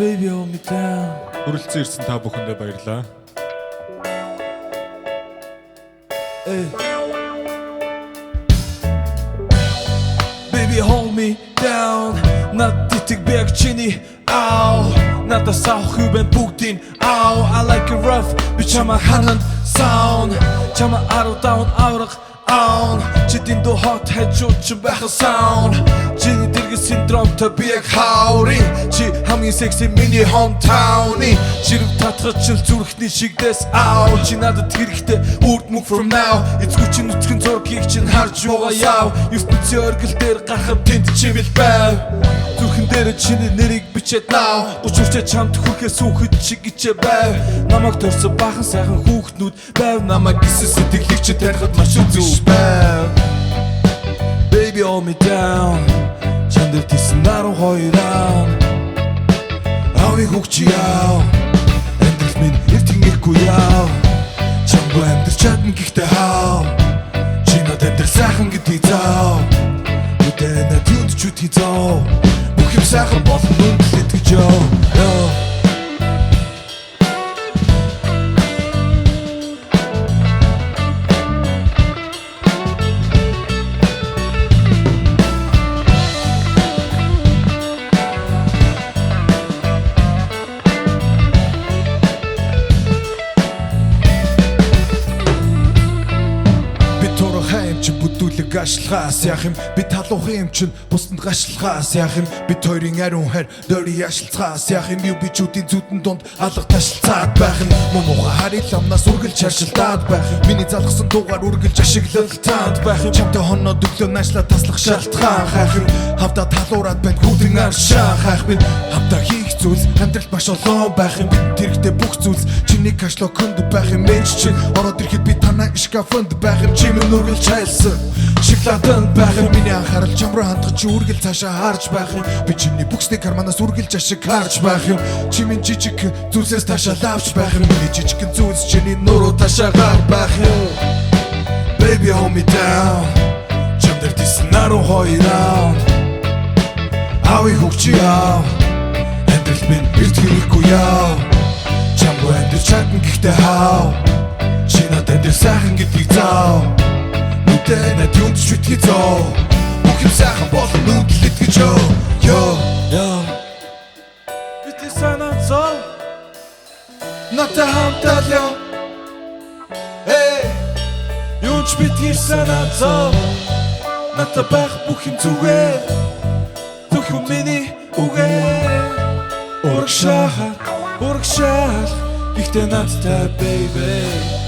Baby hold me down. Хүрэлцэн ирсэн та бүхэндээ баярлалаа. Hey. Baby hold me down. Над титэг бэг чиний ау. Надад саах хүбэн бүгдийн ау. I like it rough. Би чамаа ханан sound. Чамаа аруу down аврах on. Чидин до hot headshot ч байх sound. Чиний дэрэг синдромтой би яг хаури. Чи хамгийн sexy миний hometown-ы. Чирв татгаж чил зүрхний шигдээс ау. Чи надад хэрэгтэй үрд мөг from now. Эцгүй чи нүцгэн зургийг чинь харж байгаа яв. ертөнцийн оргил дээр гарахад тэнд чи бил байв. Зүрхэн дээр чиний нэрийг бичээд now. 30 хүртэл чамд хүрхээс үхэд чи гिचээ байв. Намайг төрсөн бахан сайхан хүүхднүүд байв. Намайг гисэн сэтгэлийг чи тарихад маш үзүү байв. Baby hold me down. Чандэр тийсэн 12 аа. Ави хөгч яав. Амьдрал минь эртхэн ихгүй яав. Чамгүй амьдрч чадна гэхдээ хаа. Чи надад амьдрал сайхан гэдгийг заа. Үдээ над юунд ч үтгий заа. Бүх юм сайхан болно үнэлээд гэж ёо. Бүдүүлэг ашлахаас яах юм би талуухан юм чин бусдад гашлахаас яах юм бид хоёрын ариун хайр дөри яшлцахаас яах юм юу бичүүдийн зүудэн донд алга ташлцаад байх юм муухай харил амнаас үргэлж харшилтаад байх юм миний залгсан дуугаар үргэлж ашиглалтаанд байх юм чамтай хоноо төглөө наашлаа таслах шалтгаан хайх юм хавда талуураад банд хүүдрэн аршаа хайх минь хавда хийх зүйлс амьдралд маш олон байх юм бид тэрэгтэй бүх зүйлс чиний кашло көнд байх юм менч чинь ороод ирэхэд би танаа шкафонд байх юм чимээ нүргэлж хайлсан шоколаданд байх юм миний анхаарал чам руу хандгаж үргэл цаашаа харж байх юм би чиний бүхсний карманаас үргэлж ашиг харж байх юм чимээ жижиг зүйлсээс таашаа лавч байх юм миний жижиг зүйлс чиний нуруу таашаа гар байх юм Baby hold me down чамдэр тийсэн 12 аа ави хөгч яав амьдрал минь эртхэн ихгүй яав чамгүй амьдрч чадна гэхдээ хаа чи надад амьдрал сайхан гэдгийг заа Үдээ над юунд ч үтгий заа бүх юм сайхан болно үнэлээд гэж ёо Битээ санаа заа надад хамтал ёо Эй юунд ч битгий санаа заа надад байх бүх юм зүгээр Зөвхөн миний үгээр Урагшаал Ихтэй надтай baby